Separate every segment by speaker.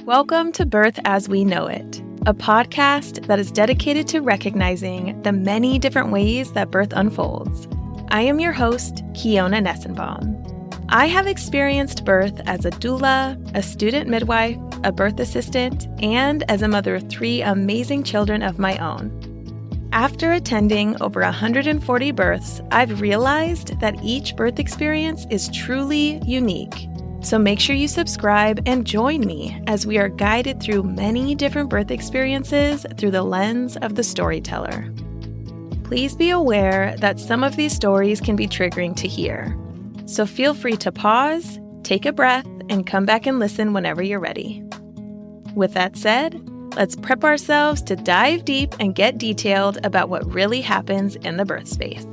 Speaker 1: Welcome to Birth as We Know It, a podcast that is dedicated to recognizing the many different ways that birth unfolds. I am your host, Kiona Nessenbaum. I have experienced birth as a doula, a student midwife, a birth assistant, and as a mother of 3 amazing children of my own. After attending over 140 births, I've realized that each birth experience is truly unique. So make sure you subscribe and join me as we are guided through many different birth experiences through the lens of the storyteller. Please be aware that some of these stories can be triggering to hear. So feel free to pause, take a breath, and come back and listen whenever you're ready. With that said, let's prep ourselves to dive deep and get detailed about what really happens in the birth space.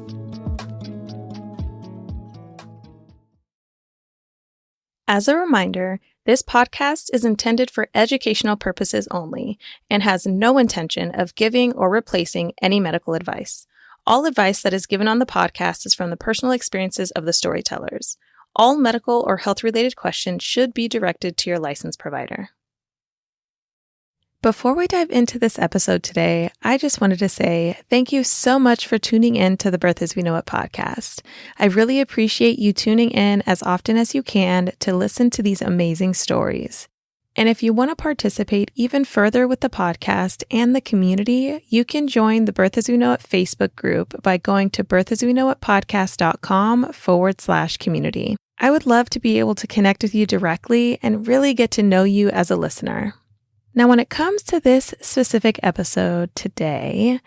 Speaker 1: As a reminder, this podcast is intended for educational purposes only and has no intention of giving or replacing any medical advice. All advice that is given on the podcast is from the personal experiences of the storytellers. All medical or health-related questions should be directed to your licensed provider. Before we dive into this episode today, I just wanted to say thank you so much for tuning in to the Birth as We Know It podcast. I really appreciate you tuning in as often as you can to listen to these amazing stories. And if you want to participate even further with the podcast and the community, you can join the Birth as We Know It Facebook group by going to birthasweknowitpodcast.com/community. I would love to be able to connect with you directly and really get to know you as a listener. Now, when it comes to this specific episode today,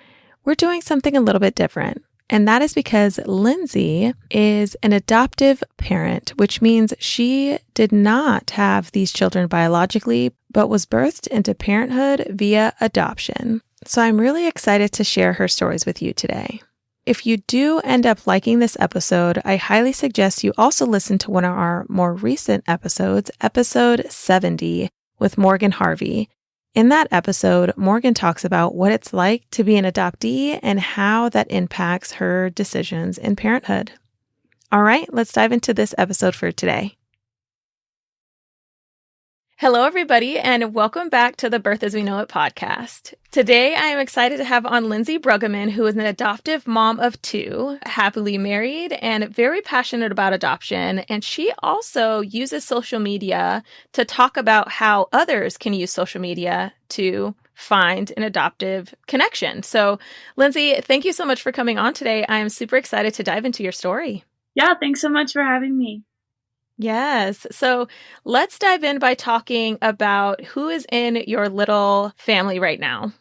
Speaker 1: we're doing something a little bit different. And that is because Lindsay is an adoptive parent, which means she did not have these children biologically, but was birthed into parenthood via adoption. So I'm really excited to share her stories with you today. If you do end up liking this episode, I highly suggest you also listen to one of our more recent episodes, episode 70, with Morgan Harvey. In that episode, Morgan talks about what it's like to be an adoptee and how that impacts her decisions in parenthood. All right, let's dive into this episode for today. Hello, everybody, and welcome back to the Birth as We Know It podcast. Today, I am excited to have on Lindsay Bruggeman, who is an adoptive mom of 2, happily married, and very passionate about adoption. And she also uses social media to talk about how others can use social media to find an adoptive connection. So, Lindsay, thank you so much for coming on today. I am super excited to dive into your story.
Speaker 2: Yeah, thanks so much for having me.
Speaker 1: Yes. So let's dive in by talking about who is in your little family right now.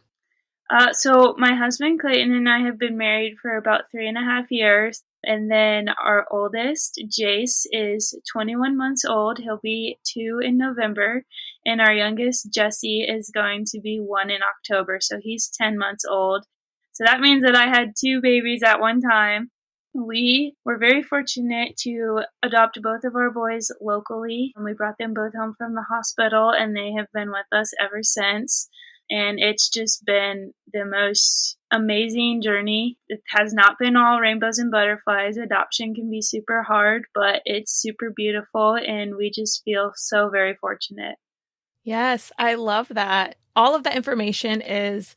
Speaker 2: So my husband Clayton and I have been married for about 3.5 years. And then our oldest, Jace, is 21 months old. He'll be 2 in November. And our youngest, Jesse, is going to be 1 in October. So he's 10 months old. So that means that I had 2 babies at one time. We were very fortunate to adopt both of our boys locally. And we brought them both home from the hospital, and they have been with us ever since. And it's just been the most amazing journey. It has not been all rainbows and butterflies. Adoption can be super hard, but it's super beautiful, and we just feel so very fortunate.
Speaker 1: Yes, I love that. All of that information is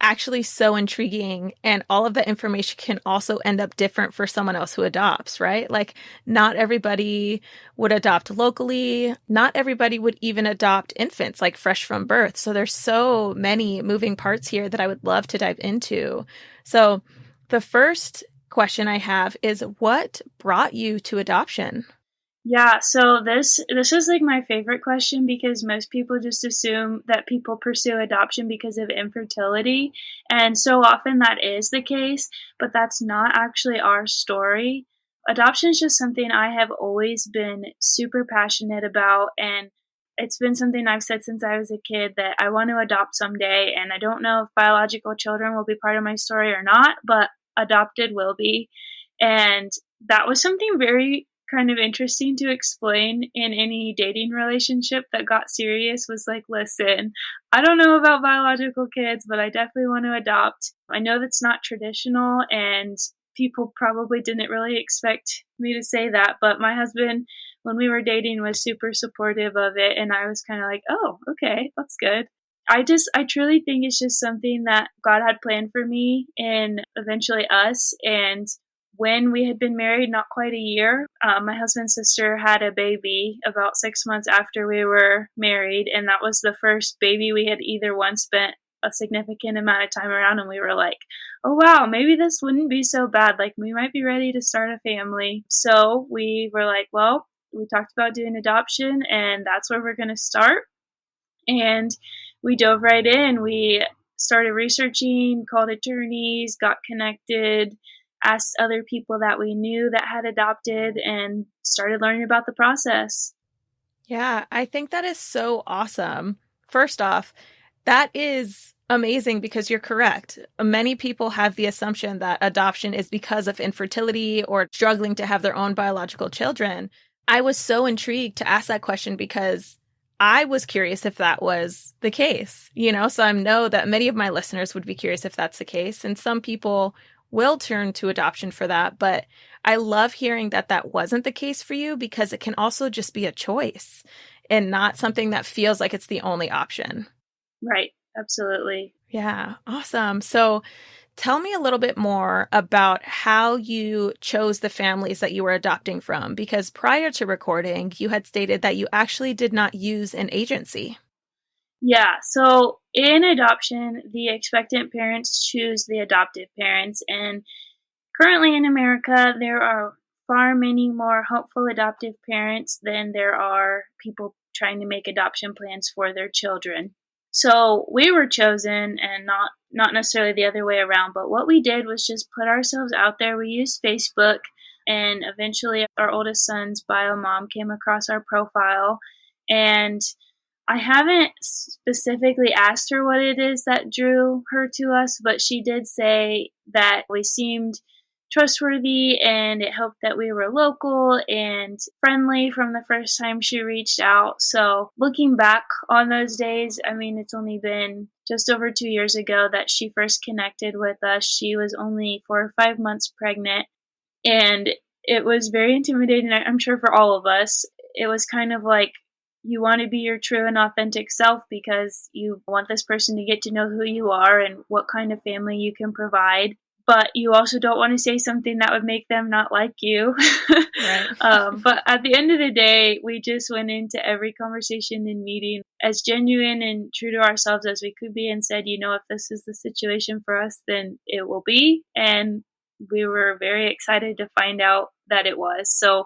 Speaker 1: actually so intriguing, and all of that information can also end up different for someone else who adopts, right? Like, not everybody would adopt locally. Not everybody would even adopt infants like fresh from birth. So there's so many moving parts here that I would love to dive into. So the first question I have is, what brought you to adoption?
Speaker 2: Yeah, so this is like my favorite question, because most people just assume that people pursue adoption because of infertility, and so often that is the case, but that's not actually our story. Adoption is just something I have always been super passionate about, and it's been something I've said since I was a kid that I want to adopt someday, and I don't know if biological children will be part of my story or not, but adopted will be. And that was something very kind of interesting to explain in any dating relationship that got serious. Was like, listen, I don't know about biological kids, but I definitely want to adopt. I know that's not traditional, and people probably didn't really expect me to say that, but my husband when we were dating was super supportive of it. And I was kind of like, oh, okay, that's good. I truly think it's just something that God had planned for me and eventually us. And when we had been married not quite a year, my husband's sister had a baby about 6 months after we were married. And that was the first baby we had either one spent a significant amount of time around. And we were like, oh, wow, maybe this wouldn't be so bad. Like, we might be ready to start a family. So we were like, well, we talked about doing adoption, and that's where we're going to start. And we dove right in. We started researching, called attorneys, got connected, asked other people that we knew that had adopted, and started learning about the process.
Speaker 1: Yeah, I think that is so awesome. First off, that is amazing because you're correct. Many people have the assumption that adoption is because of infertility or struggling to have their own biological children. I was so intrigued to ask that question because I was curious if that was the case, so I know that many of my listeners would be curious if that's the case. And some people will turn to adoption for that. But I love hearing that that wasn't the case for you because it can also just be a choice and not something that feels like it's the only option.
Speaker 2: Right. Absolutely.
Speaker 1: Yeah. Awesome. So tell me a little bit more about how you chose the families that you were adopting from, because prior to recording, you had stated that you actually did not use an agency.
Speaker 2: Yeah, so in adoption, the expectant parents choose the adoptive parents. And currently in America, there are far many more hopeful adoptive parents than there are people trying to make adoption plans for their children. So we were chosen, and not necessarily the other way around, but what we did was just put ourselves out there. We used Facebook, and eventually our oldest son's bio mom came across our profile. And I haven't specifically asked her what it is that drew her to us, but she did say that we seemed trustworthy, and it helped that we were local and friendly from the first time she reached out. So looking back on those days, I mean, it's only been just over 2 years ago that she first connected with us. She was only 4 or 5 months pregnant, and it was very intimidating, I'm sure, for all of us. It was kind of like, you want to be your true and authentic self because you want this person to get to know who you are and what kind of family you can provide. But you also don't want to say something that would make them not like you.
Speaker 1: Right.
Speaker 2: But at the end of the day, we just went into every conversation and meeting as genuine and true to ourselves as we could be, and said, if this is the situation for us, then it will be. And we were very excited to find out that it was. So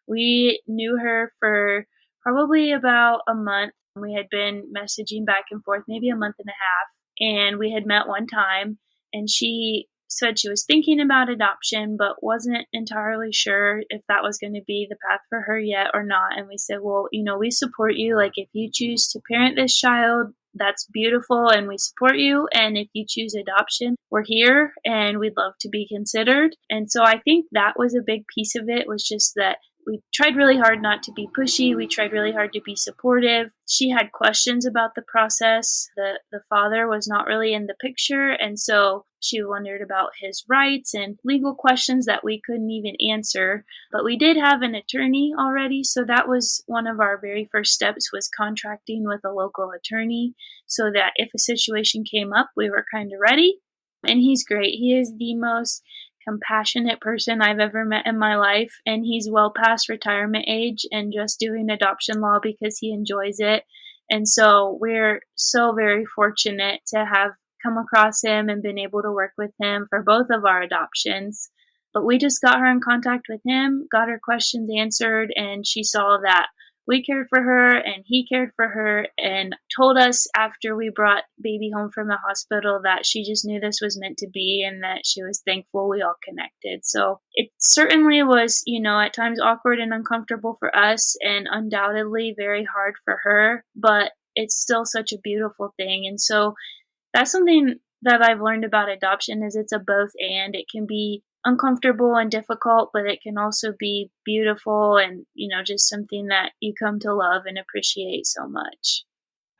Speaker 2: we knew her for probably about a month. We had been messaging back and forth, maybe a month and a half, and we had met one time, and she said she was thinking about adoption, but wasn't entirely sure if that was going to be the path for her yet or not. And we said, well, we support you. Like, if you choose to parent this child, that's beautiful, and we support you. And if you choose adoption, we're here and we'd love to be considered. And so I think that was a big piece of it, was just that we tried really hard not to be pushy. We tried really hard to be supportive. She had questions about the process. The father was not really in the picture, and so she wondered about his rights and legal questions that we couldn't even answer. But we did have an attorney already, so that was one of our very first steps, was contracting with a local attorney so that if a situation came up, we were kind of ready. And he's great. He is the most compassionate person I've ever met in my life, and he's well past retirement age and just doing adoption law because he enjoys it. And so we're so very fortunate to have come across him and been able to work with him for both of our adoptions. But we just got her in contact with him, got her questions answered, and she saw that we cared for her and he cared for her, and told us after we brought baby home from the hospital that she just knew this was meant to be and that she was thankful we all connected. So it certainly was, at times awkward and uncomfortable for us, and undoubtedly very hard for her, but it's still such a beautiful thing. And so that's something that I've learned about adoption, is it's a both and. It can be uncomfortable and difficult, but it can also be beautiful and, just something that you come to love and appreciate so much.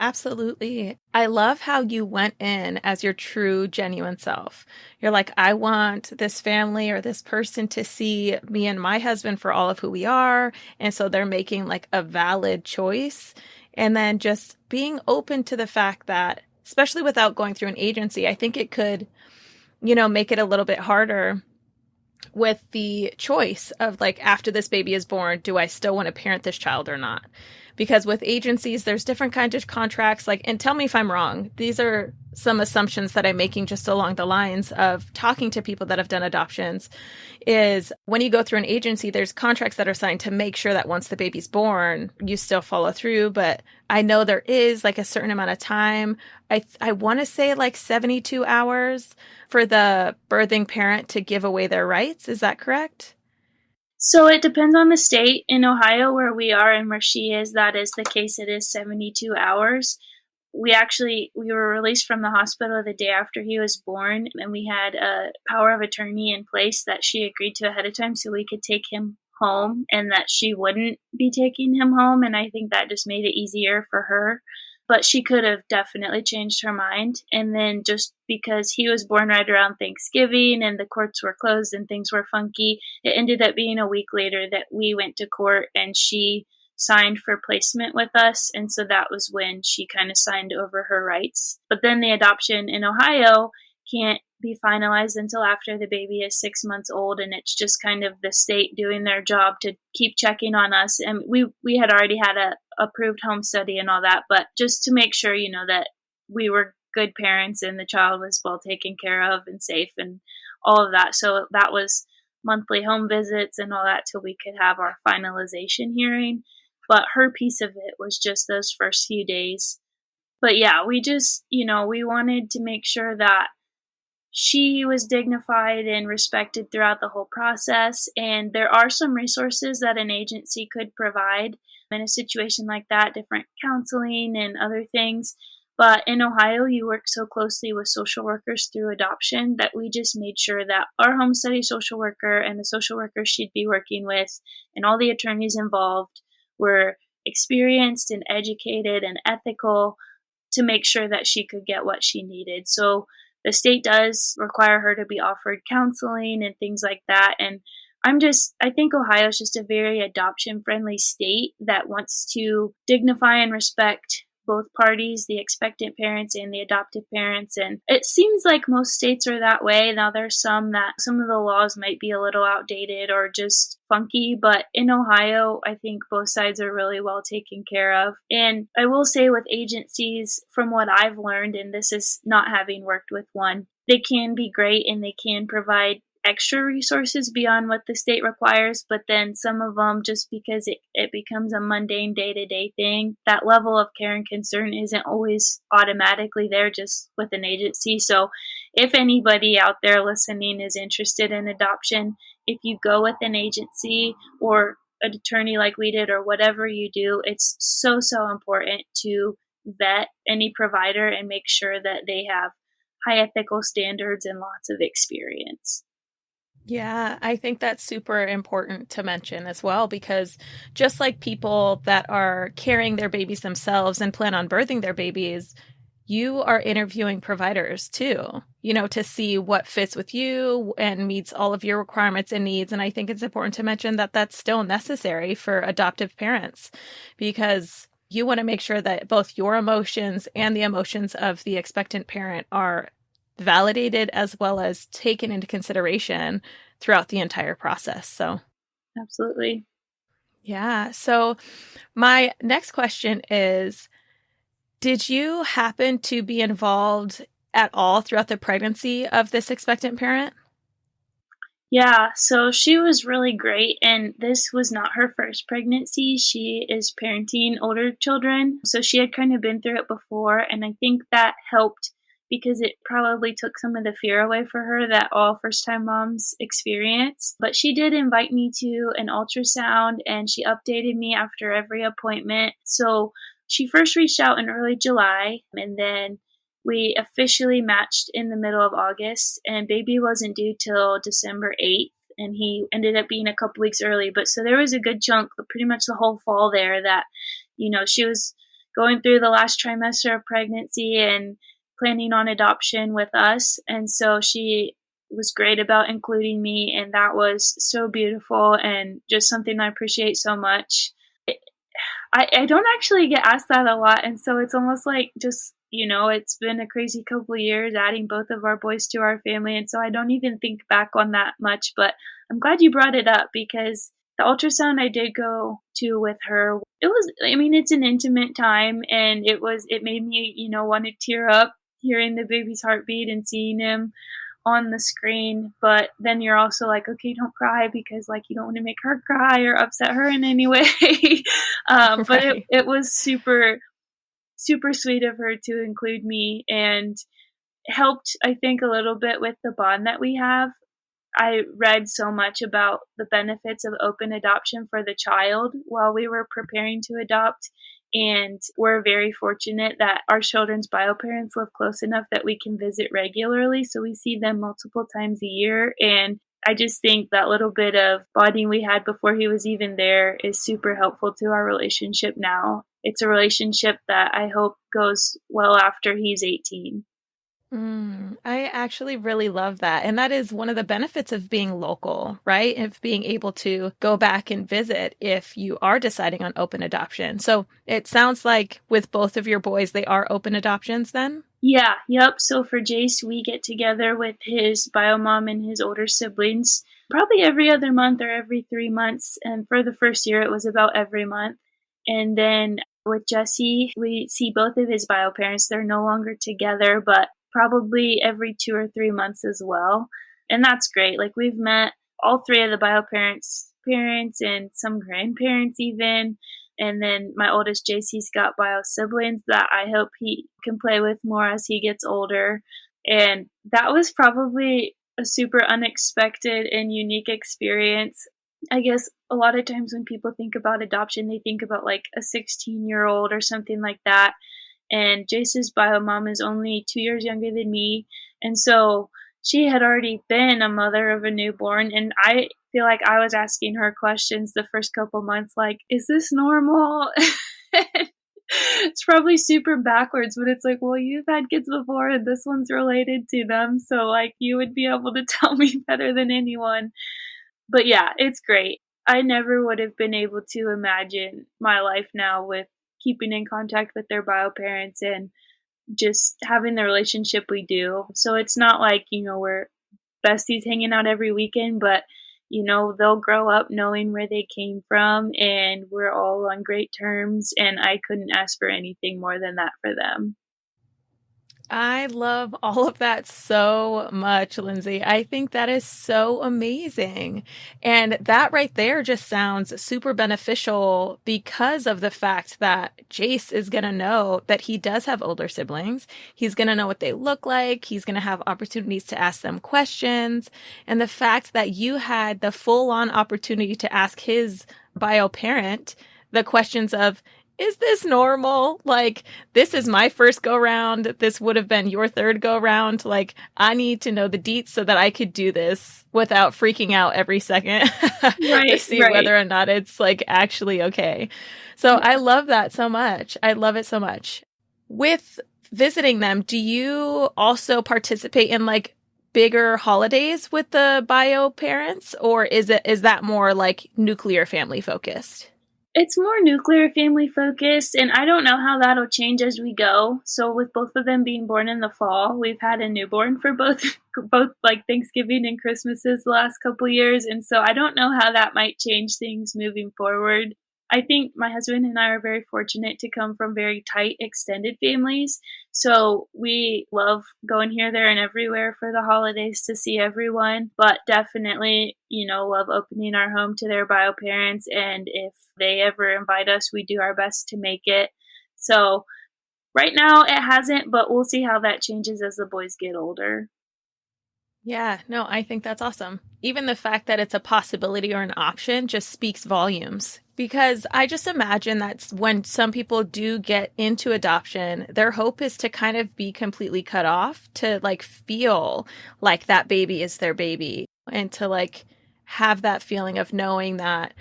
Speaker 1: Absolutely. I love how you went in as your true, genuine self. You're like, I want this family or this person to see me and my husband for all of who we are. And so they're making like a valid choice. And then just being open to the fact that, especially without going through an agency, I think it could, make it a little bit harder with the choice of like, after this baby is born, do I still want to parent this child or not? Because with agencies, there's different kinds of contracts. Like, and tell me if I'm wrong. These are some assumptions that I'm making just along the lines of talking to people that have done adoptions. Is when you go through an agency, there's contracts that are signed to make sure that once the baby's born, you still follow through. But I know there is like a certain amount of time. I want to say like 72 hours for the birthing parent to give away their rights. Is that correct?
Speaker 2: So it depends on the state. In Ohio, where we are and where she is, that is the case. It is 72 hours. We were released from the hospital the day after he was born, and we had a power of attorney in place that she agreed to ahead of time so we could take him home and that she wouldn't be taking him home. And I think that just made it easier for her. But she could have definitely changed her mind. And then just because he was born right around Thanksgiving and the courts were closed and things were funky, it ended up being a week later that we went to court and she signed for placement with us. And so that was when she kind of signed over her rights. But then the adoption in Ohio can't be finalized until after the baby is 6 months old, and it's just kind of the state doing their job to keep checking on us. And we had already had a approved home study and all that, but just to make sure, that we were good parents and the child was well taken care of and safe and all of that. So that was monthly home visits and all that till we could have our finalization hearing. But her piece of it was just those first few days. But yeah, we just, we wanted to make sure that she was dignified and respected throughout the whole process. And there are some resources that an agency could provide in a situation like that, different counseling and other things. But in Ohio, you work so closely with social workers through adoption that we just made sure that our home study social worker and the social worker she'd be working with and all the attorneys involved were experienced and educated and ethical to make sure that she could get what she needed. So the state does require her to be offered counseling and things like that. And I think Ohio is just a very adoption friendly state that wants to dignify and respect both parties, the expectant parents and the adoptive parents. And it seems like most states are that way. Now there's some of the laws might be a little outdated or just funky, but in Ohio, I think both sides are really well taken care of. And I will say with agencies, from what I've learned, and this is not having worked with one, they can be great and they can provide extra resources beyond what the state requires, but then some of them, just because it becomes a mundane day-to-day thing, that level of care and concern isn't always automatically there just with an agency. So if anybody out there listening is interested in adoption, if you go with an agency or an attorney like we did or whatever you do, it's so important to vet any provider and make sure that they have high ethical standards and lots of experience.
Speaker 1: Yeah, I think that's super important to mention as well, because just like people that are carrying their babies themselves and plan on birthing their babies, you are interviewing providers too, to see what fits with you and meets all of your requirements and needs. And I think it's important to mention that that's still necessary for adoptive parents, because you want to make sure that both your emotions and the emotions of the expectant parent are validated as well as taken into consideration throughout the entire process. So,
Speaker 2: absolutely.
Speaker 1: Yeah. So my next question is, did you happen to be involved at all throughout the pregnancy of this expectant parent?
Speaker 2: Yeah, so she was really great, and this was not her first pregnancy. She is parenting older children, so she had kind of been through it before, and I think that helped because it probably took some of the fear away for her that all first-time moms experience. But she did invite me to an ultrasound, and she updated me after every appointment. So she first reached out in early July, and then we officially matched in the middle of August, and baby wasn't due till December 8th, and he ended up being a couple weeks early. But so there was a good chunk, pretty much the whole fall there, that, she was going through the last trimester of pregnancy and planning on adoption with us. And so she was great about including me, and that was so beautiful and just something I appreciate so much. I don't actually get asked that a lot, and so it's almost like just, it's been a crazy couple of years adding both of our boys to our family, and so I don't even think back on that much, but I'm glad you brought it up because the ultrasound I did go to with her, it's an intimate time, and it made me, want to tear up hearing the baby's heartbeat and seeing him on the screen. But then you're also like, okay, don't cry because like you don't want to make her cry or upset her in any way. But
Speaker 1: Right.
Speaker 2: it was super, super sweet of her to include me and helped, I think, a little bit with the bond that we have. I read so much about the benefits of open adoption for the child while we were preparing to adopt. And we're very fortunate that our children's bio parents live close enough that we can visit regularly. So we see them multiple times a year. And I just think that little bit of bonding we had before he was even there is super helpful to our relationship now. It's a relationship that I hope goes well after he's 18.
Speaker 1: I actually really love that. And that is one of the benefits of being local, right? Of being able to go back and visit if you are deciding on open adoption. So it sounds like with both of your boys, they are open adoptions then?
Speaker 2: Yeah, yep. So for Jace, we get together with his bio mom and his older siblings probably every other month or every 3 months. And for the first year, it was about every month. And then with Jesse, we see both of his bio parents. They're no longer together, but probably every 2 or 3 months as well. And that's great. Like we've met all three of the bio parents and some grandparents even. And then my oldest JC's got bio siblings that I hope he can play with more as he gets older. And that was probably a super unexpected and unique experience. I guess a lot of times when people think about adoption, they think about like a 16-year-old or something like that. And Jace's bio mom is only 2 years younger than me. And so she had already been a mother of a newborn. And I feel like I was asking her questions the first couple months, like, is this normal? It's probably super backwards, but it's like, well, you've had kids before and this one's related to them. So like you would be able to tell me better than anyone. But yeah, it's great. I never would have been able to imagine my life now with keeping in contact with their bio parents and just having the relationship we do. So it's not like, we're besties hanging out every weekend, but, they'll grow up knowing where they came from and we're all on great terms. And I couldn't ask for anything more than that for them.
Speaker 1: I love all of that so much, Lindsay. I think that is so amazing. And that right there just sounds super beneficial because of the fact that Jace is going to know that he does have older siblings. He's going to know what they look like. He's going to have opportunities to ask them questions. And the fact that you had the full-on opportunity to ask his bio parent the questions of, is this normal? Like, this is my first go round. This would have been your third go round. Like, I need to know the deets so that I could do this without freaking out every second to see whether or not it's like actually okay. So I love that so much. I love it so much. With visiting them, do you also participate in like bigger holidays with the bio parents, or is that more like nuclear family focused?
Speaker 2: It's more nuclear family focused, and I don't know how that'll change as we go. So with both of them being born in the fall, we've had a newborn for both like Thanksgiving and Christmases the last couple years, and so I don't know how that might change things moving forward. I think my husband and I are very fortunate to come from very tight, extended families. So we love going here, there, and everywhere for the holidays to see everyone, but definitely, love opening our home to their bio parents. And if they ever invite us, we do our best to make it. So right now it hasn't, but we'll see how that changes as the boys get older.
Speaker 1: Yeah, no, I think that's awesome. Even the fact that it's a possibility or an option just speaks volumes. Because I just imagine that's when some people do get into adoption, their hope is to kind of be completely cut off, to like feel like that baby is their baby, and to like have that feeling of knowing that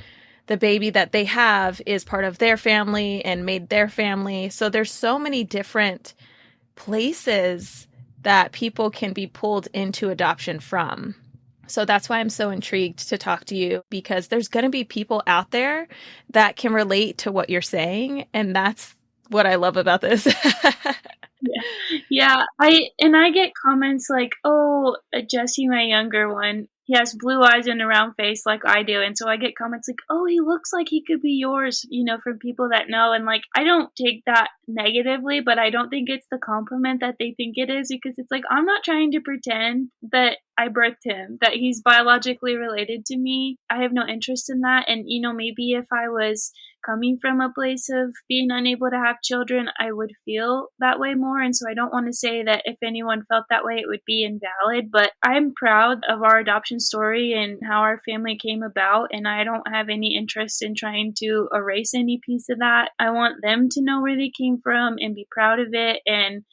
Speaker 1: the baby that they have is part of their family and made their family. So there's so many different places that people can be pulled into adoption from. So that's why I'm so intrigued to talk to you, because there's going to be people out there that can relate to what you're saying. And that's what I love about this.
Speaker 2: Yeah, I get comments like, "Oh, Jesse, my younger one, he has blue eyes and a round face like I do," and so I get comments like, "Oh, he looks like he could be yours," from people that know, and like I don't take that negatively, but I don't think it's the compliment that they think it is, because it's like I'm not trying to pretend that I birthed him, that he's biologically related to me. I have no interest in that, and maybe if I was coming from a place of being unable to have children, I would feel that way more. And so I don't want to say that if anyone felt that way, it would be invalid. But I'm proud of our adoption story and how our family came about. And I don't have any interest in trying to erase any piece of that. I want them to know where they came from and be proud of it. And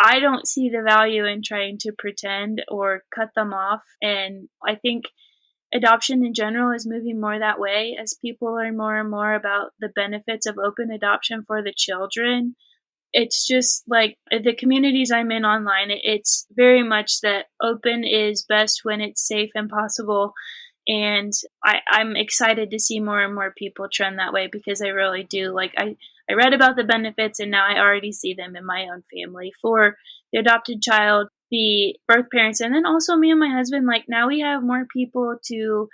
Speaker 2: I don't see the value in trying to pretend or cut them off. And I think adoption in general is moving more that way as people learn more and more about the benefits of open adoption for the children. It's just like the communities I'm in online, it's very much that open is best when it's safe and possible. And I'm excited to see more and more people trend that way, because I really do. Like I read about the benefits, and now I already see them in my own family for the adopted child, the birth parents, and then also me and my husband. Like now we have more people to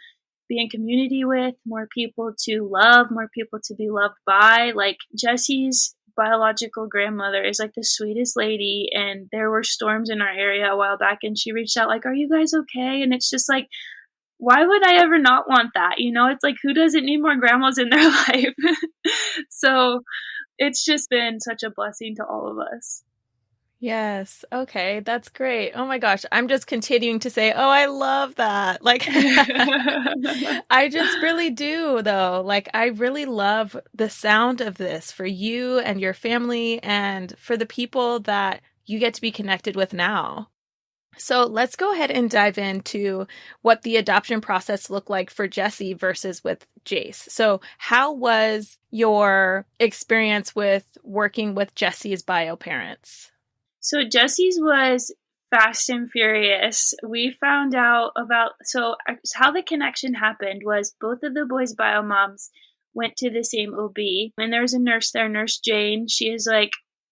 Speaker 2: be in community with, more people to love, more people to be loved by. Like Jesse's biological grandmother is like the sweetest lady, and there were storms in our area a while back, and she reached out like, "Are you guys okay?" And it's just like, why would I ever not want that? It's like, who doesn't need more grandmas in their life? So it's just been such a blessing to all of us.
Speaker 1: Yes. Okay. That's great. Oh my gosh. I'm just continuing to say, oh, I love that. Like, I just really do, though. Like, I really love the sound of this for you and your family and for the people that you get to be connected with now. So let's go ahead and dive into what the adoption process looked like for Jesse versus with Jace. So how was your experience with working with Jesse's bio parents?
Speaker 2: So Jesse's was fast and furious. We found out so how the connection happened was both of the boys' bio moms went to the same OB, and there's a nurse there, Nurse Jane. She is like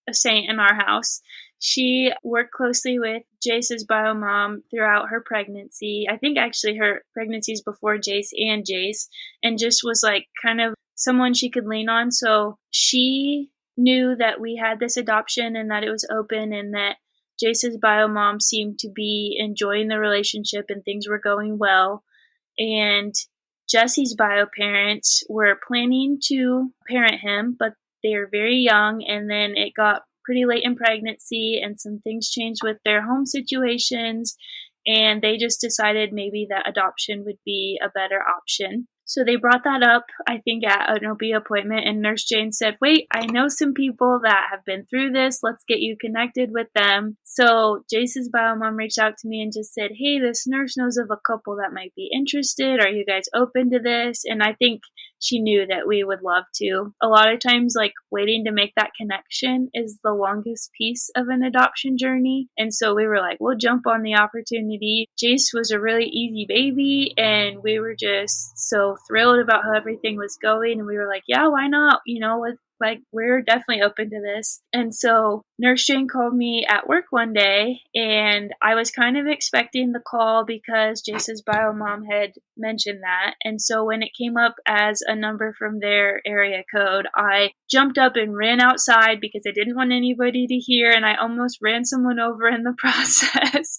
Speaker 2: a saint in our house. She worked closely with Jace's bio mom throughout her pregnancy. I think actually her pregnancies before Jace, and just was like kind of someone she could lean on. So she knew that we had this adoption and that it was open, and that Jace's bio mom seemed to be enjoying the relationship and things were going well. And Jesse's bio parents were planning to parent him, but they were very young, and then it got pretty late in pregnancy and some things changed with their home situations, and they just decided maybe that adoption would be a better option. So they brought that up, I think, at an OB appointment, and Nurse Jane said, "Wait, I know some people that have been through this. Let's get you connected with them." So Jace's bio mom reached out to me and just said, "Hey, this nurse knows of a couple that might be interested. Are you guys open to this?" And I think she knew that we would love to. A lot of times, like, waiting to make that connection is the longest piece of an adoption journey. And so we were like, we'll jump on the opportunity. Jace was a really easy baby, and we were just so thrilled about how everything was going. And we were like, yeah, why not? We're definitely open to this. And so Nurse Jane called me at work one day, and I was kind of expecting the call because Jace's bio mom had mentioned that. And so when it came up as a number from their area code, I jumped up and ran outside because I didn't want anybody to hear, and I almost ran someone over in the process.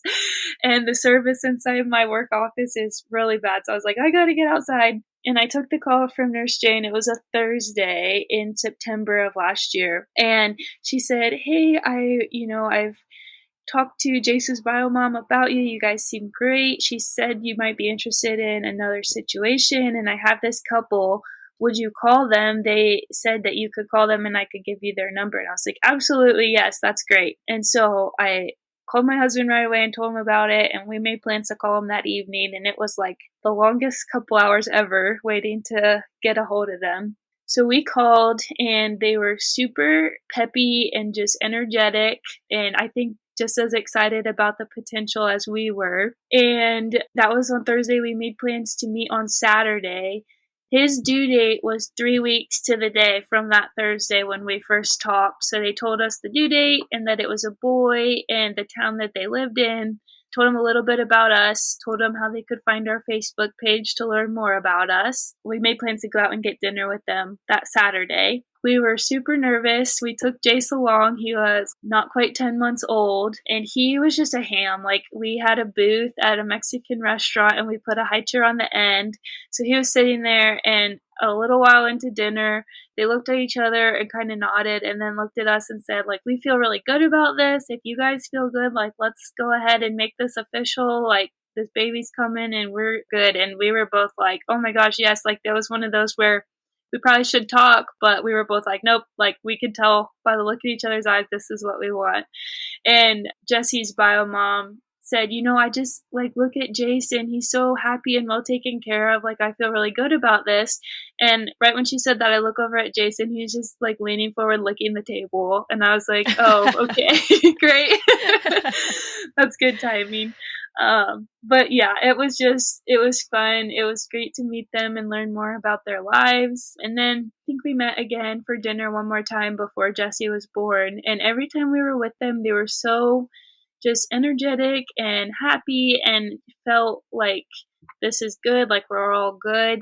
Speaker 2: And the service inside my work office is really bad. So I was like, I gotta get outside. And I took the call from Nurse Jane. It was a Thursday in September of last year. And she said, "Hey, I've talked to Jace's bio mom about you. You guys seem great. She said you might be interested in another situation. And I have this couple. Would you call them? They said that you could call them and I could give you their number." And I was like, absolutely, yes, that's great. And so I called my husband right away and told him about it, and we made plans to call him that evening, and it was like the longest couple hours ever waiting to get a hold of them. So we called, and they were super peppy and just energetic, and I think just as excited about the potential as we were. And that was on Thursday. We made plans to meet on Saturday. His due date was 3 weeks to the day from that Thursday when we first talked. So they told us the due date and that it was a boy and the town that they lived in. Told him a little bit about us, told him how they could find our Facebook page to learn more about us. We made plans to go out and get dinner with them that Saturday. We were super nervous. We took Jace along. He was not quite 10 months old, and he was just a ham. Like, we had a booth at a Mexican restaurant, and we put a high chair on the end. So he was sitting there, and a little while into dinner, they looked at each other and kind of nodded and then looked at us and said, like, we feel really good about this. If you guys feel good, like, let's go ahead and make this official. Like, this baby's coming and we're good. And we were both like, oh my gosh, yes. Like, that was one of those where we probably should talk, but we were both like, nope. Like, we could tell by the look in each other's eyes, this is what we want. And Jesse's bio mom said, I just like look at Jason. He's so happy and well taken care of. Like, I feel really good about this. And right when she said that, I look over at Jason. He's just like leaning forward, licking the table. And I was like, oh, okay, great. That's good timing. But yeah, it was fun. It was great to meet them and learn more about their lives. And then I think we met again for dinner one more time before Jesse was born. And every time we were with them, they were so just energetic and happy and felt like this is good, like we're all good.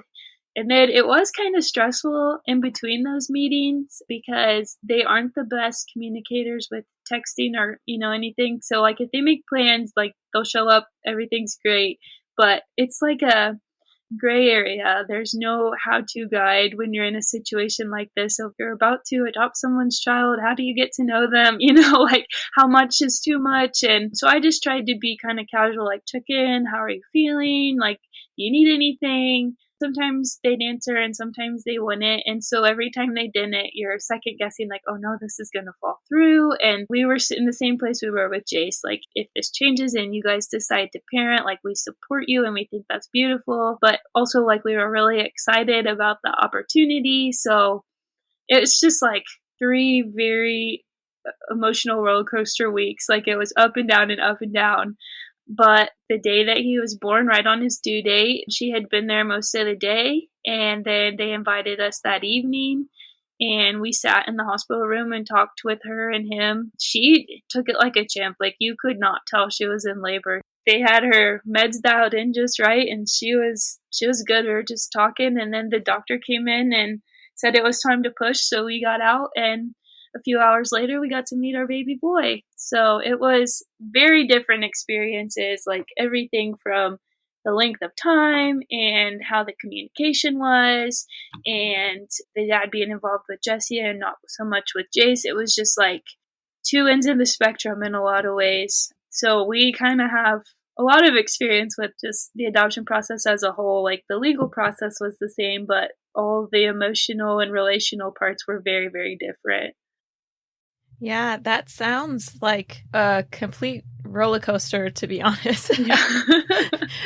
Speaker 2: And then it was kind of stressful in between those meetings because they aren't the best communicators with texting or, anything. So like if they make plans, like they'll show up, everything's great. But it's like a gray area. There's no how-to guide when you're in a situation like this. So if you're about to adopt someone's child, how do you get to know them? Like how much is too much? And so I just tried to be kind of casual, like check in, how are you feeling? Like, do you need anything? Sometimes they'd answer and sometimes they wouldn't. And so every time they didn't, you're second guessing like, oh no, this is going to fall through. And we were in the same place we were with Jace. Like, if this changes and you guys decide to parent, like, we support you and we think that's beautiful. But also, like, we were really excited about the opportunity. So it's just like 3 very emotional roller coaster weeks. Like, it was up and down and up and down. But the day that he was born, right on his due date, she had been there most of the day. And then they invited us that evening. And we sat in the hospital room and talked with her and him. She took it like a champ. Like, you could not tell she was in labor. They had her meds dialed in just right. And she was good. We were just talking. And then the doctor came in and said it was time to push. So we got out, and a few hours later, we got to meet our baby boy. So it was very different experiences, like everything from the length of time and how the communication was, and the dad being involved with Jesse and not so much with Jace. It was just like 2 ends of the spectrum in a lot of ways. So we kind of have a lot of experience with just the adoption process as a whole. Like, the legal process was the same, but all the emotional and relational parts were very, very different.
Speaker 1: Yeah, that sounds like a complete roller coaster, to be honest.
Speaker 2: Yeah.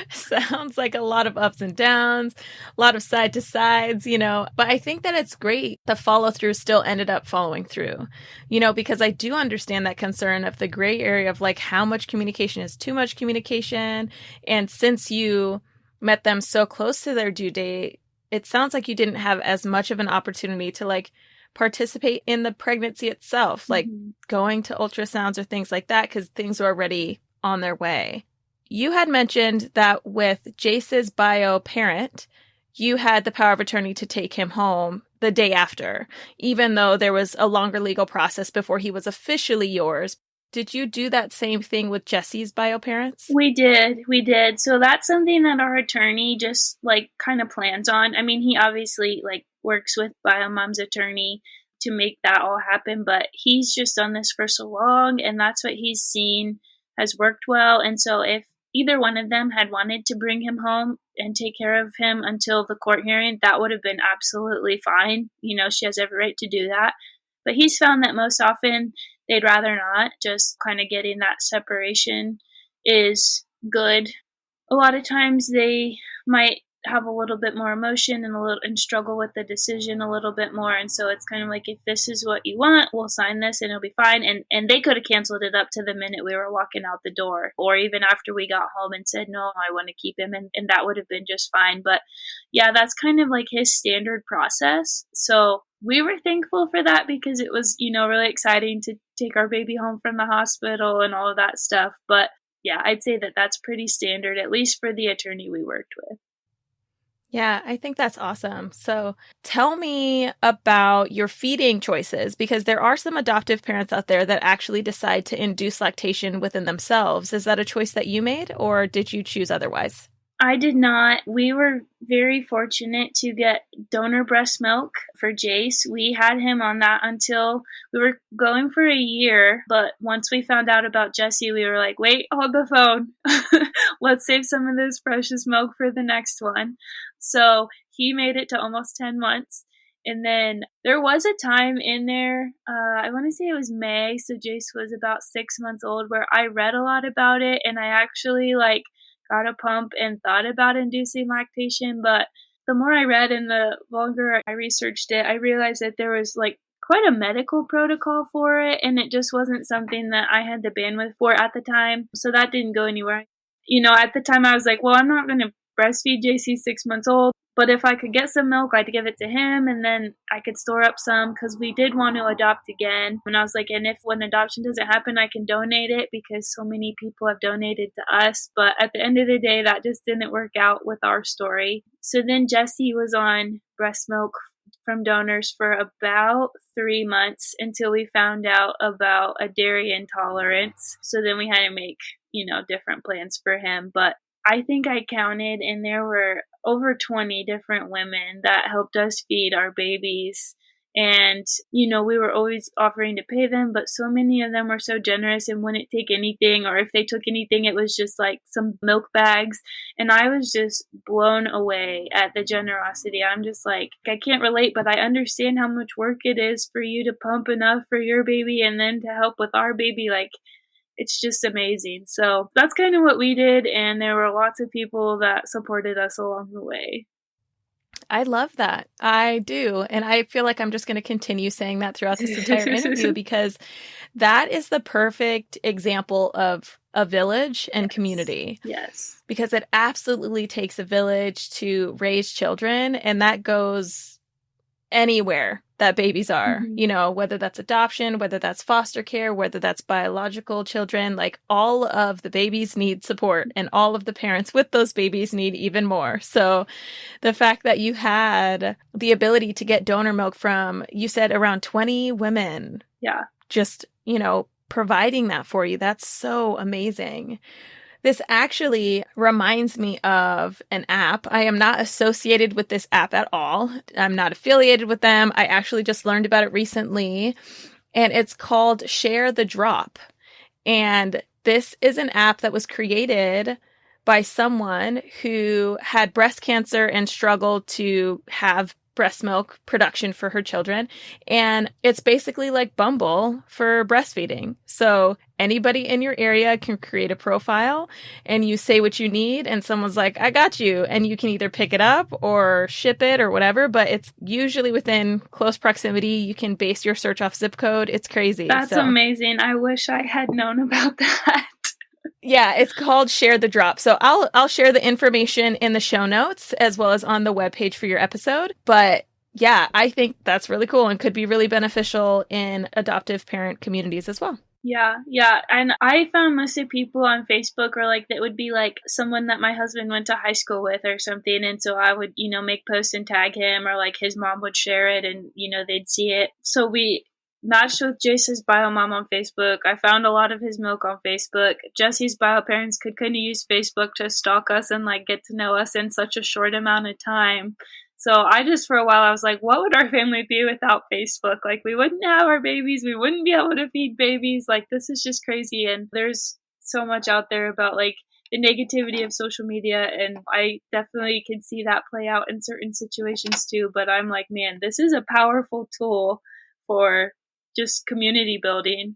Speaker 1: Sounds like a lot of ups and downs, a lot of side to sides, But I think that it's great the follow through still ended up following through, because I do understand that concern of the gray area of like how much communication is too much communication. And since you met them so close to their due date, it sounds like you didn't have as much of an opportunity to like participate in the pregnancy itself, like going to ultrasounds or things like that, because things were already on their way. You had mentioned that with Jace's bio parent, you had the power of attorney to take him home the day after, even though there was a longer legal process before he was officially yours. Did you do that same thing with Jesse's bio parents?
Speaker 2: We did. So that's something that our attorney just like kind of plans on. I mean, he obviously like works with bio mom's attorney to make that all happen, but he's just done this for so long, and that's what he's seen has worked well. And so if either one of them had wanted to bring him home and take care of him until the court hearing, that would have been absolutely fine. She has every right to do that. But he's found that most often they'd rather not. Just kind of getting that separation is good. A lot of times they might have a little bit more emotion and struggle with the decision a little bit more, and so it's kind of like, if this is what you want, we'll sign this and it'll be fine. And they could have canceled it up to the minute we were walking out the door, or even after we got home and said, no, I want to keep him, and that would have been just fine. But yeah, that's kind of like his standard process. So we were thankful for that, because it was, really exciting to take our baby home from the hospital and all of that stuff. But yeah, I'd say that that's pretty standard, at least for the attorney we worked with.
Speaker 1: Yeah, I think that's awesome. So tell me about your feeding choices, because there are some adoptive parents out there that actually decide to induce lactation within themselves. Is that a choice that you made, or did you choose otherwise?
Speaker 2: I did not. We were very fortunate to get donor breast milk for Jace. We had him on that until we were going for a year. But once we found out about Jesse, we were like, wait, hold the phone. Let's save some of this precious milk for the next one. So he made it to almost 10 months. And then there was a time in there, I want to say it was May, so Jace was about 6 months old, where I read a lot about it, and I actually got a pump and thought about inducing lactation. But the more I read and the longer I researched it, I realized that there was quite a medical protocol for it, and it just wasn't something that I had the bandwidth for at the time. So that didn't go anywhere. At the time I was like, well, I'm not going to breastfeed JC 6 months old, but if I could get some milk, I'd give it to him, and then I could store up some, because we did want to adopt again. And I was like, and if when adoption doesn't happen, I can donate it, because so many people have donated to us. But at the end of the day, that just didn't work out with our story. So then Jesse was on breast milk from donors for about 3 months, until we found out about a dairy intolerance. So then we had to make, different plans for him. But I think I counted, and there were over 20 different women that helped us feed our babies. And, we were always offering to pay them, but so many of them were so generous and wouldn't take anything, or if they took anything, it was just some milk bags. And I was just blown away at the generosity. I'm just like, I can't relate, but I understand how much work it is for you to pump enough for your baby and then to help with our baby. It's just amazing. So that's kind of what we did, and there were lots of people that supported us along the way.
Speaker 1: I love that. I do. And I feel like I'm just going to continue saying that throughout this entire interview, because that is the perfect example of a village and community.
Speaker 2: Yes.
Speaker 1: Because it absolutely takes a village to raise children, and that goes anywhere that babies are, whether that's adoption, whether that's foster care, whether that's biological children, all of the babies need support, and all of the parents with those babies need even more. So the fact that you had the ability to get donor milk from, you said around 20 women.
Speaker 2: Yeah.
Speaker 1: Just, providing that for you, that's so amazing. This actually reminds me of an app. I am not associated with this app at all. I'm not affiliated with them. I actually just learned about it recently, and it's called Share the Drop. And this is an app that was created by someone who had breast cancer and struggled to have breast milk production for her children. And it's basically like Bumble for breastfeeding. So anybody in your area can create a profile, and you say what you need, and someone's like, I got you. And you can either pick it up or ship it or whatever, but it's usually within close proximity. You can base your search off zip code. It's crazy.
Speaker 2: That's amazing. I wish I had known about that.
Speaker 1: Yeah, it's called Share the Drop. So I'll share the information in the show notes as well as on the webpage for your episode. But yeah, I think that's really cool and could be really beneficial in adoptive parent communities as well.
Speaker 2: Yeah. And I found most of people on Facebook are that would be someone that my husband went to high school with or something. And so I would, make posts and tag him, or his mom would share it and, they'd see it. So we matched with Jace's bio mom on Facebook. I found a lot of his milk on Facebook. Jesse's bio parents could kind of use Facebook to stalk us and get to know us in such a short amount of time. So I just, for a while, I was like, what would our family be without Facebook? We wouldn't have our babies. We wouldn't be able to feed babies. This is just crazy. And there's so much out there about the negativity of social media. And I definitely could see that play out in certain situations too. But I'm like, man, this is a powerful tool for just community building.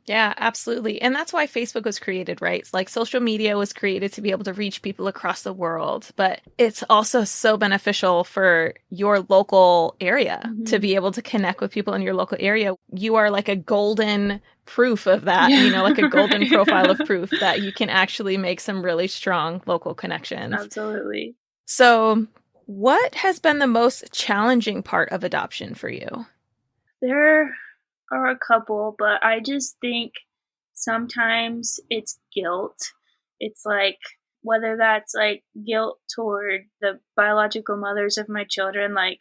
Speaker 1: Yeah, absolutely. And that's why Facebook was created, right? It's like social media was created to be able to reach people across the world, but it's also so beneficial for your local area to
Speaker 2: Hmm.
Speaker 1: be able to connect with people in your local area. You are like a golden proof of that,
Speaker 2: Yeah,
Speaker 1: like a golden
Speaker 2: right.
Speaker 1: profile of proof that you can actually make some really strong local connections.
Speaker 2: Absolutely.
Speaker 1: So, what has been the most challenging part of adoption for you?
Speaker 2: There are a couple, but I just think sometimes it's guilt. It's like whether that's like guilt toward the biological mothers of my children, like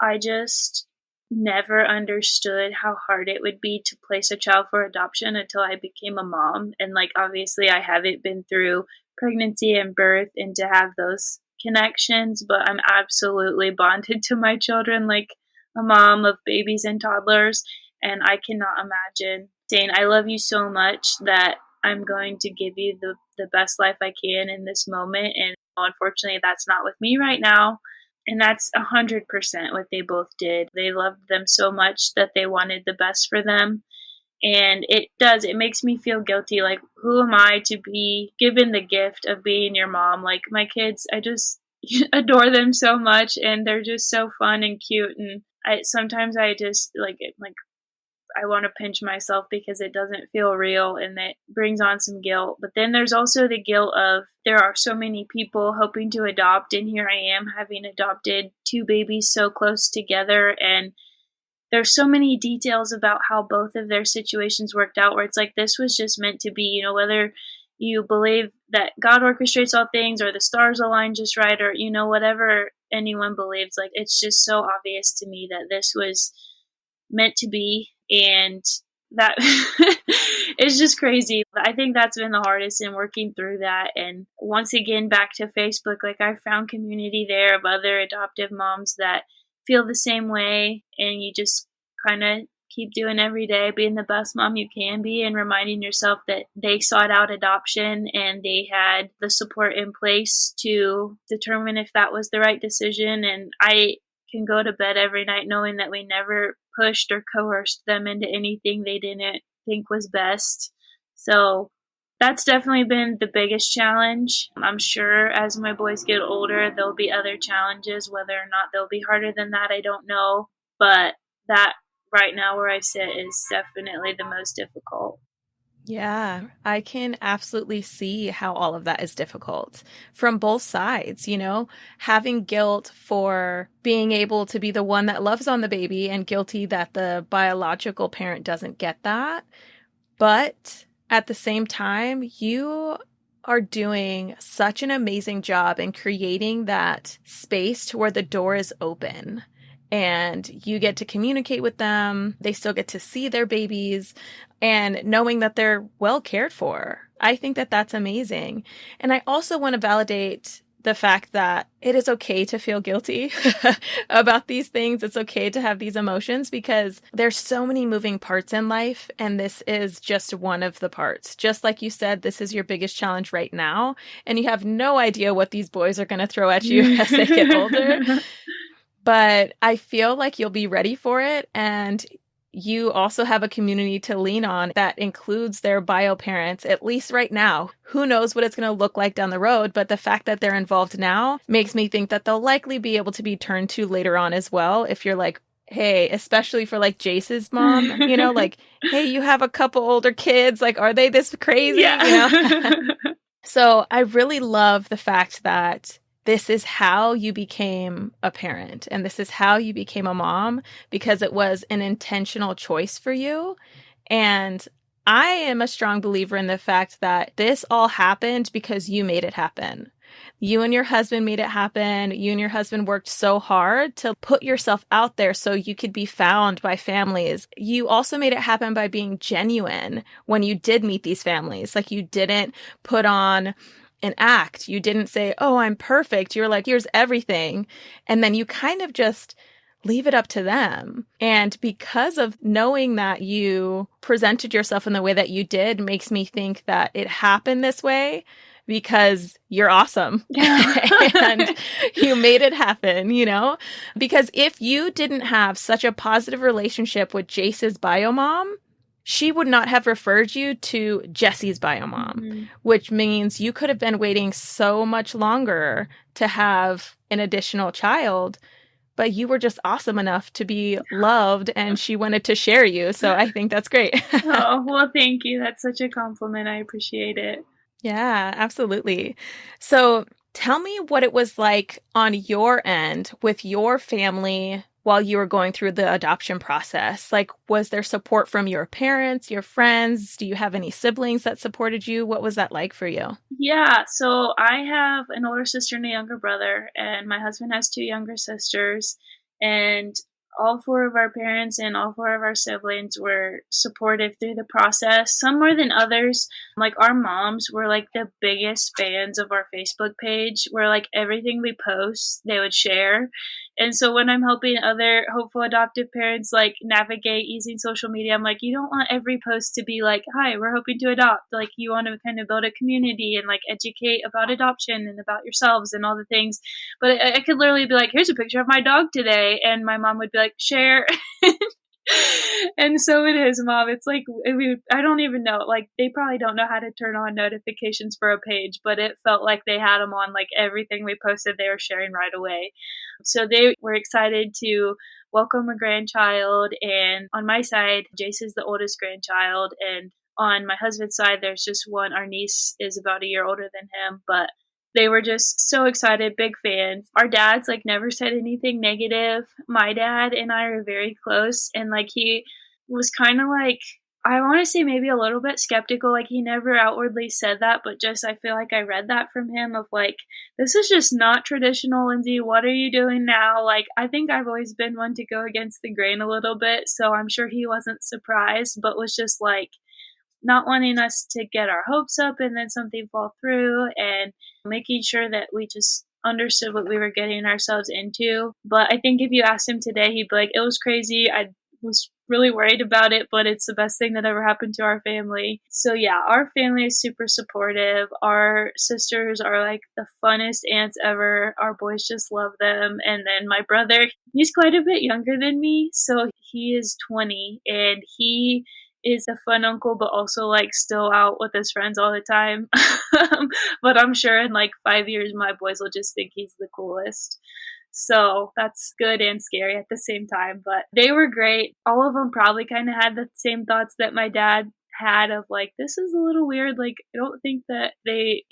Speaker 2: I just never understood how hard it would be to place a child for adoption until I became a mom. And like obviously I haven't been through pregnancy and birth and to have those connections, but I'm absolutely bonded to my children like a mom of babies and toddlers, and I cannot imagine saying, I love you so much that I'm going to give you the best life I can in this moment. And unfortunately, that's not with me right now. And that's 100% what they both did. They loved them so much that they wanted the best for them. And it makes me feel guilty. Like, who am I to be given the gift of being your mom? Like, my kids, I just adore them so much, and they're just so fun and cute. And sometimes I just like I want to pinch myself because it doesn't feel real and it brings on some guilt. But then there's also the guilt of there are so many people hoping to adopt, and here I am having adopted two babies so close together. And there's so many details about how both of their situations worked out where it's like this was just meant to be, whether you believe that God orchestrates all things or the stars align just right or, whatever anyone believes, like it's just so obvious to me that this was meant to be. And that is just crazy. I think that's been the hardest in working through that. And once again, back to Facebook, like I found community there of other adoptive moms that feel the same way. And you just kind of keep doing every day, being the best mom you can be and reminding yourself that they sought out adoption and they had the support in place to determine if that was the right decision. And I can go to bed every night knowing that we never pushed or coerced them into anything they didn't think was best. So that's definitely been the biggest challenge. I'm sure as my boys get older, there'll be other challenges. Whether or not they'll be harder than that, I don't know. But that right now where I sit is definitely the most difficult.
Speaker 1: Yeah, I can absolutely see how all of that is difficult from both sides, having guilt for being able to be the one that loves on the baby and guilty that the biological parent doesn't get that. But at the same time, you are doing such an amazing job in creating that space to where the door is open. And you get to communicate with them. They still get to see their babies and knowing that they're well cared for. I think that that's amazing. And I also want to validate the fact that it is okay to feel guilty about these things. It's okay to have these emotions because there's so many moving parts in life. And this is just one of the parts. Just like you said, this is your biggest challenge right now. And you have no idea what these boys are going to throw at you as they get older. But I feel like you'll be ready for it. And you also have a community to lean on that includes their bio parents, at least right now. Who knows what it's going to look like down the road, but the fact that they're involved now makes me think that they'll likely be able to be turned to later on as well. If you're like, hey, especially for like Jace's mom, like, hey, you have a couple older kids. Like, are they this crazy?
Speaker 2: Yeah.
Speaker 1: So I really love the fact that this is how you became a parent and this is how you became a mom because it was an intentional choice for you. And I am a strong believer in the fact that this all happened because you made it happen. You and your husband made it happen. You and your husband worked so hard to put yourself out there so you could be found by families. You also made it happen by being genuine when you did meet these families. Like you didn't put on an act. You didn't say, oh, I'm perfect. You're like, here's everything. And then you kind of just leave it up to them. And because of knowing that you presented yourself in the way that you did makes me think that it happened this way because you're awesome. And you made it happen, Because if you didn't have such a positive relationship with Jace's bio mom, she would not have referred you to Jesse's bio mom,
Speaker 2: Mm-hmm.
Speaker 1: which means you could have been waiting so much longer to have an additional child, but you were just awesome enough to be loved and she wanted to share you. So I think that's great.
Speaker 2: Oh, well, thank you. That's such a compliment. I appreciate it.
Speaker 1: Yeah, absolutely. So tell me what it was like on your end with your family while you were going through the adoption process. Like, was there support from your parents, your friends? Do you have any siblings that supported you? What was that like for you?
Speaker 2: Yeah, so I have an older sister and a younger brother, and my husband has two younger sisters. And all four of our parents and all four of our siblings were supportive through the process, some more than others. Like our moms were like the biggest fans of our Facebook page, where like everything we post, they would share. And so when I'm helping other hopeful adoptive parents like navigate using social media, I'm like, you don't want every post to be like, hi, we're hoping to adopt. Like you want to kind of build a community and like educate about adoption and about yourselves and all the things. But I could literally be like, here's a picture of my dog today. And my mom would be like, share. And so it is, Mom. It's like, I don't even know. Like, they probably don't know how to turn on notifications for a page, but it felt like they had them on. Like, everything we posted, they were sharing right away. So they were excited to welcome a grandchild. And on my side, Jace is the oldest grandchild. And on my husband's side, there's just one. Our niece is about a year older than him, but they were just so excited, big fans. Our dads like never said anything negative. My dad and I are very close, and like he was kind of like, I want to say maybe a little bit skeptical. Like he never outwardly said that, but just I feel like I read that from him of like, this is just not traditional, Lindsay. What are you doing now? Like I think I've always been one to go against the grain a little bit, so I'm sure he wasn't surprised, but was just like not wanting us to get our hopes up and then something fall through, and making sure that we just understood what we were getting ourselves into. But I think if you asked him today, he'd be like, it was crazy. I was really worried about it, but it's the best thing that ever happened to our family. So yeah, our family is super supportive. Our sisters are like the funnest aunts ever. Our boys just love them. And then my brother, he's quite a bit younger than me. So he is 20 and he is a fun uncle, but also like still out with his friends all the time. But I'm sure in like 5 years, my boys will just think he's the coolest. So that's good and scary at the same time. But they were great. All of them probably kind of had the same thoughts that my dad had of like, this is a little weird. Like, I don't think that they,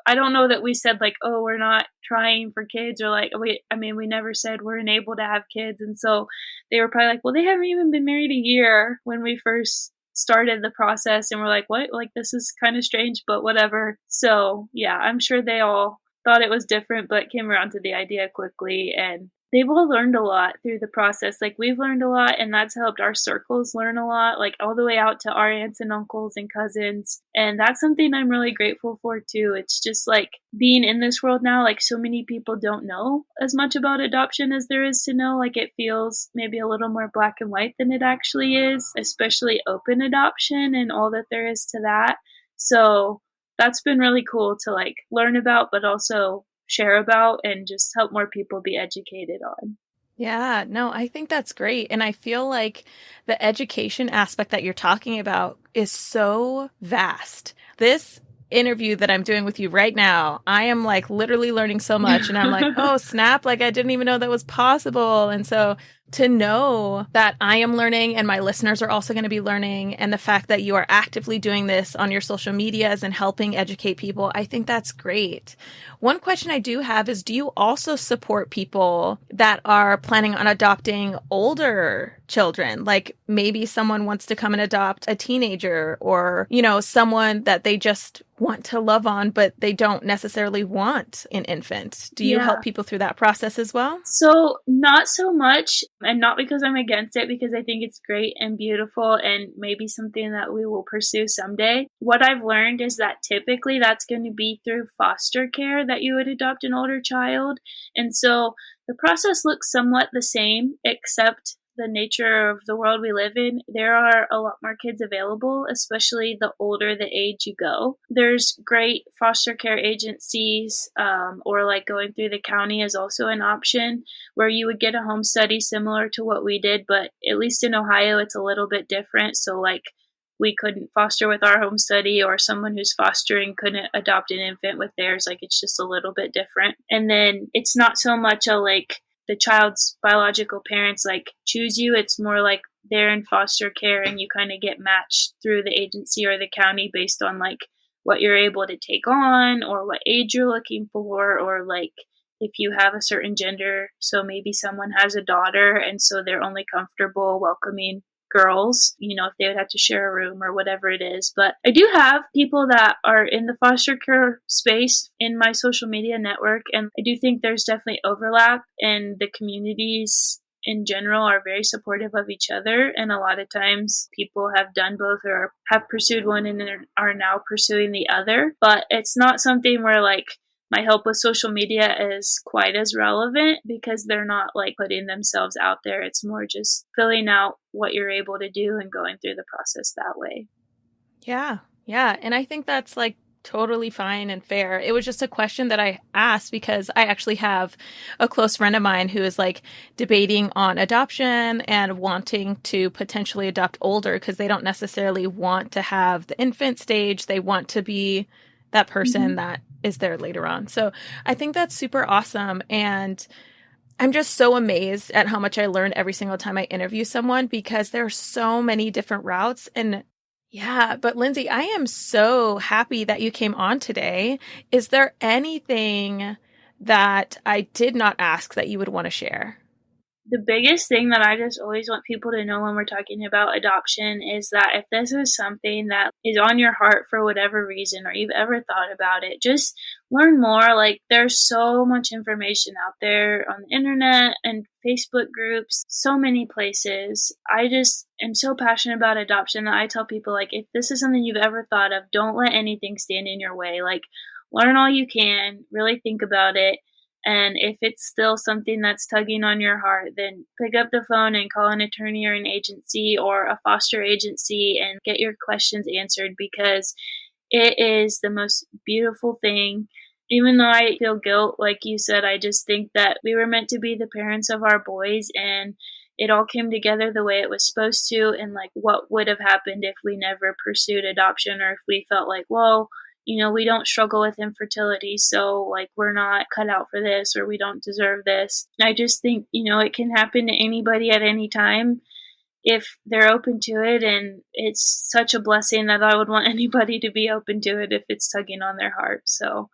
Speaker 2: I don't know that we said like, oh, we're not trying for kids, or like, we never said we're unable to have kids. And so they were probably like, well, they haven't even been married a year when we first started the process, and we're like, what? Like, this is kind of strange, but whatever. So yeah, I'm sure they all thought it was different, but came around to the idea quickly. And they've all learned a lot through the process. Like we've learned a lot, and that's helped our circles learn a lot, like all the way out to our aunts and uncles and cousins. And that's something I'm really grateful for too. It's just like being in this world now, like so many people don't know as much about adoption as there is to know. Like it feels maybe a little more black and white than it actually is, especially open adoption and all that there is to that. So that's been really cool to like learn about, but also share about and just help more people be educated on.
Speaker 1: Yeah, no, I think that's great. And I feel like the education aspect that you're talking about is so vast. This interview that I'm doing with you right now, I am like literally learning so much. And I'm like, oh, snap, like I didn't even know that was possible. And so to know that I am learning and my listeners are also going to be learning, and the fact that you are actively doing this on your social medias and helping educate people, I think that's great. One question I do have is, do you also support people that are planning on adopting older children? Like maybe someone wants to come and adopt a teenager, or, someone that they just want to love on, but they don't necessarily want an infant. Do you help people through that process as well?
Speaker 2: So not so much, and not because I'm against it, because I think it's great and beautiful and maybe something that we will pursue someday. What I've learned is that typically that's going to be through foster care that you would adopt an older child. And so the process looks somewhat the same, except the nature of the world we live in, there are a lot more kids available, especially the older the age you go. There's great foster care agencies, or like going through the county is also an option, where you would get a home study similar to what we did, but at least in Ohio, it's a little bit different. So like we couldn't foster with our home study, or someone who's fostering couldn't adopt an infant with theirs. Like, it's just a little bit different. And then it's not so much a like the child's biological parents like choose you. It's more like they're in foster care and you kind of get matched through the agency or the county based on like what you're able to take on or what age you're looking for, or like if you have a certain gender. So maybe someone has a daughter and so they're only comfortable welcoming girls, if they would have to share a room or whatever it is. But I do have people that are in the foster care space in my social media network, and I do think there's definitely overlap, and the communities in general are very supportive of each other. And a lot of times people have done both or have pursued one and are now pursuing the other. But it's not something where like my help with social media is quite as relevant because they're not like putting themselves out there. It's more just filling out what you're able to do and going through the process that way.
Speaker 1: Yeah. Yeah. And I think that's like totally fine and fair. It was just a question that I asked because I actually have a close friend of mine who is like debating on adoption and wanting to potentially adopt older because they don't necessarily want to have the infant stage. They want to be that person that is there later on. So I think that's super awesome. And I'm just so amazed at how much I learn every single time I interview someone because there are so many different routes. And yeah, but Lindsay, I am so happy that you came on today. Is there anything that I did not ask that you would want to share?
Speaker 2: The biggest thing that I just always want people to know when we're talking about adoption is that if this is something that is on your heart for whatever reason, or you've ever thought about it, just learn more. Like, there's so much information out there on the internet and Facebook groups, so many places. I just am so passionate about adoption that I tell people, like, if this is something you've ever thought of, don't let anything stand in your way. Like, learn all you can, really think about it. And if it's still something that's tugging on your heart, then pick up the phone and call an attorney or an agency or a foster agency and get your questions answered, because it is the most beautiful thing. Even though I feel guilt, like you said, I just think that we were meant to be the parents of our boys, and it all came together the way it was supposed to. And like, what would have happened if we never pursued adoption, or if we felt like, well, we don't struggle with infertility, so like we're not cut out for this, or we don't deserve this. I just think, it can happen to anybody at any time if they're open to it. And it's such a blessing that I would want anybody to be open to it if it's tugging on their heart. So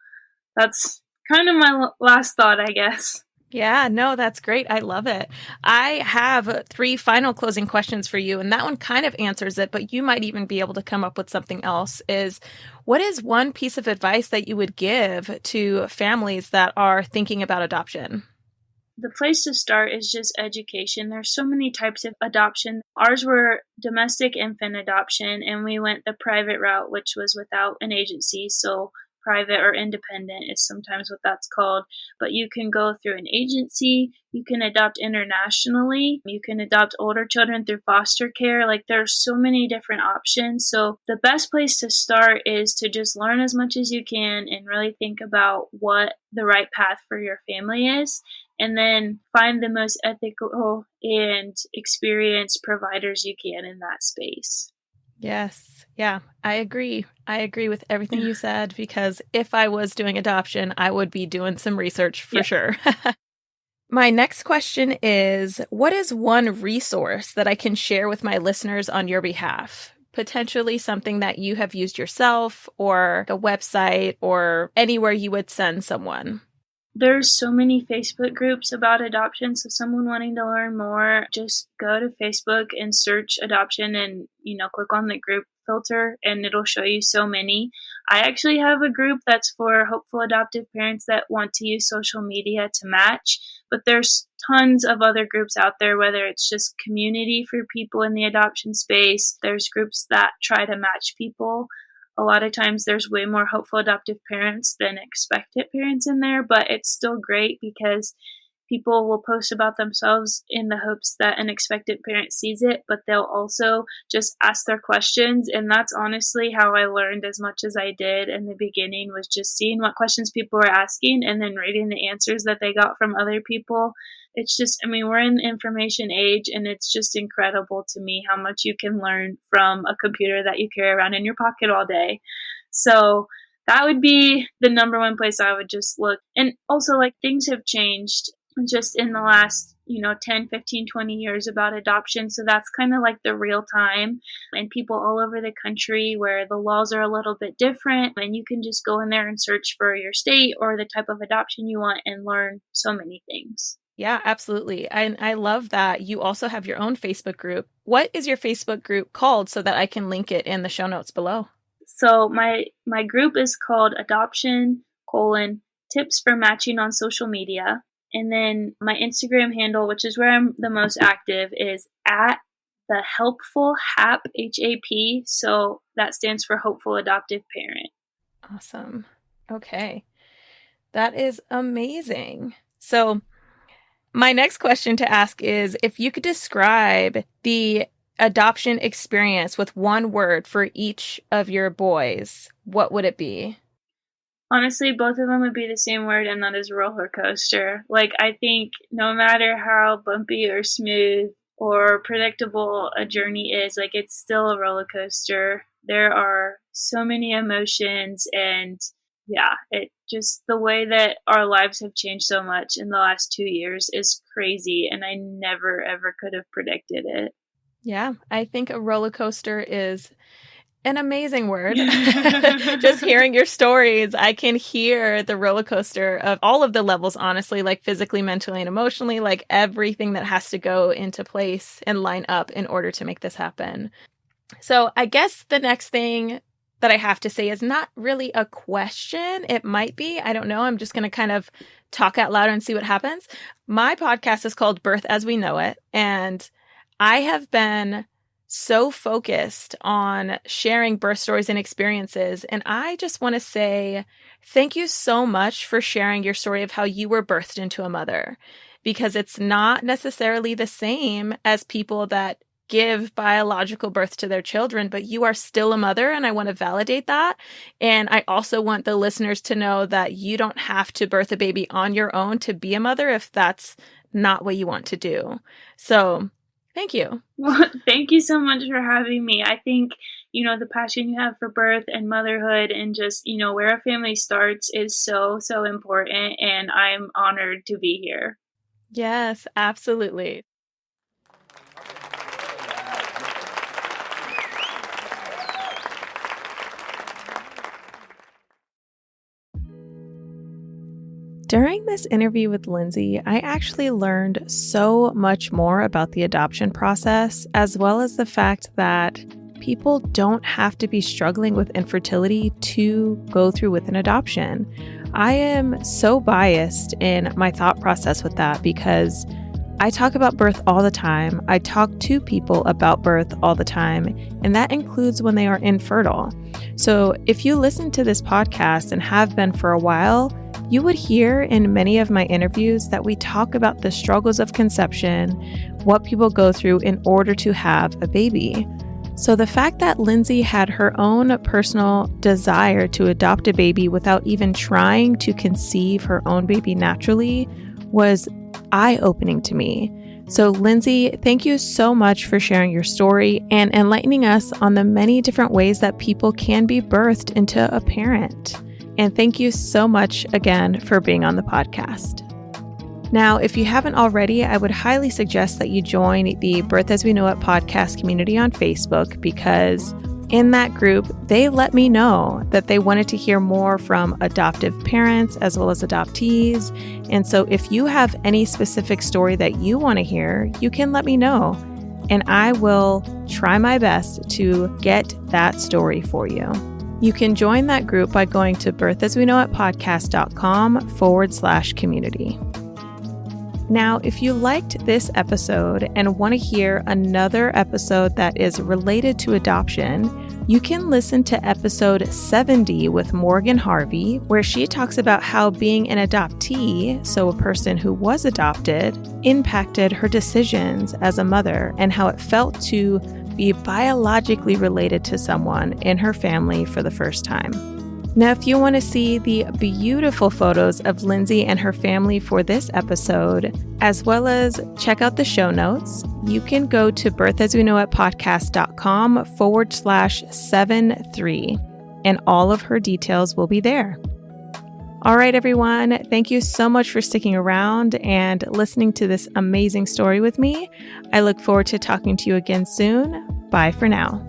Speaker 2: that's kind of my last thought, I guess.
Speaker 1: Yeah, no, that's great. I love it. I have 3 final closing questions for you, and that one kind of answers it, but you might even be able to come up with something else. What is one piece of advice that you would give to families that are thinking about adoption?
Speaker 2: The place to start is just education. There's so many types of adoption. Ours were domestic infant adoption, and we went the private route, which was without an agency. So private or independent is sometimes what that's called. But you can go through an agency, you can adopt internationally, you can adopt older children through foster care. Like, there's so many different options. So the best place to start is to just learn as much as you can and really think about what the right path for your family is, and then find the most ethical and experienced providers you can in that space.
Speaker 1: Yes. Yeah, I agree. I agree with everything you said, because if I was doing adoption, I would be doing some research for sure. My next question is, what is one resource that I can share with my listeners on your behalf? Potentially something that you have used yourself, or a website, or anywhere you would send someone.
Speaker 2: There's so many Facebook groups about adoption, so someone wanting to learn more, just go to Facebook and search adoption and, click on the group filter and it'll show you so many. I actually have a group that's for hopeful adoptive parents that want to use social media to match, but there's tons of other groups out there, whether it's just community for people in the adoption space. There's groups that try to match people. A lot of times there's way more hopeful adoptive parents than expectant parents in there, but it's still great because people will post about themselves in the hopes that an expectant parent sees it, but they'll also just ask their questions. And that's honestly how I learned as much as I did in the beginning, was just seeing what questions people were asking and then reading the answers that they got from other people. It's just, I mean, we're in the information age, and it's just incredible to me how much you can learn from a computer that you carry around in your pocket all day. So that would be the number one place I would just look. And also, like, things have changed just in the last, 10, 15, 20 years about adoption. So that's kind of like the real time, and people all over the country where the laws are a little bit different, and you can just go in there and search for your state or the type of adoption you want and learn so many things.
Speaker 1: Yeah, absolutely. I love that you also have your own Facebook group. What is your Facebook group called so that I can link it in the show notes below?
Speaker 2: So my group is called Adoption: Tips for Matching on Social Media. And then my Instagram handle, which is where I'm the most active, is at the Helpful HAP, HAP. So that stands for Hopeful Adoptive Parent.
Speaker 1: Awesome. Okay. That is amazing. So my next question to ask is, if you could describe the adoption experience with one word for each of your boys, what would it be?
Speaker 2: Honestly, both of them would be the same word, and that is roller coaster. Like, I think no matter how bumpy or smooth or predictable a journey is, like, it's still a roller coaster. There are so many emotions, and yeah, it just, the way that our lives have changed so much in the last 2 years is crazy, and I never, ever could have predicted it.
Speaker 1: Yeah, I think a roller coaster is an amazing word. Just hearing your stories, I can hear the roller coaster of all of the levels, honestly, like physically, mentally, and emotionally, like everything that has to go into place and line up in order to make this happen. So I guess the next thing that I have to say is not really a question. It might be. I don't know. I'm just going to kind of talk out loud and see what happens. My podcast is called Birth as We Know It, and I have been so focused on sharing birth stories and experiences. And I just want to say thank you so much for sharing your story of how you were birthed into a mother, because it's not necessarily the same as people that give biological birth to their children, but you are still a mother, and I want to validate that. And I also want the listeners to know that you don't have to birth a baby on your own to be a mother if that's not what you want to do. So thank you.
Speaker 2: Well, thank you so much for having me. I think, the passion you have for birth and motherhood and just, where a family starts is so, so important. And I'm honored to be here.
Speaker 1: Yes, absolutely. During this interview with Lindsay, I actually learned so much more about the adoption process, as well as the fact that people don't have to be struggling with infertility to go through with an adoption. I am so biased in my thought process with that because I talk about birth all the time. I talk to people about birth all the time, and that includes when they are infertile. So if you listen to this podcast and have been for a while, you would hear in many of my interviews that we talk about the struggles of conception, what people go through in order to have a baby. So the fact that Lindsay had her own personal desire to adopt a baby without even trying to conceive her own baby naturally was eye-opening to me. So Lindsay, thank you so much for sharing your story and enlightening us on the many different ways that people can be birthed into a parent. And thank you so much again for being on the podcast. Now, if you haven't already, I would highly suggest that you join the Birth as We Know It podcast community on Facebook, because in that group, they let me know that they wanted to hear more from adoptive parents as well as adoptees. And so if you have any specific story that you want to hear, you can let me know, and I will try my best to get that story for you. You can join that group by going to birthasweknowitpodcast.com/community. Now, if you liked this episode and want to hear another episode that is related to adoption, You can listen to episode 70 with Morgan Harvey, where she talks about how being an adoptee, so a person who was adopted, impacted her decisions as a mother and how it felt to be biologically related to someone in her family for the first time. Now, if you want to see the beautiful photos of Lindsay and her family for this episode, as well as check out the show notes, you can go to birthasweknowit.podcast.com/73, and all of her details will be there. All right, everyone. Thank you so much for sticking around and listening to this amazing story with me. I look forward to talking to you again soon. Bye for now.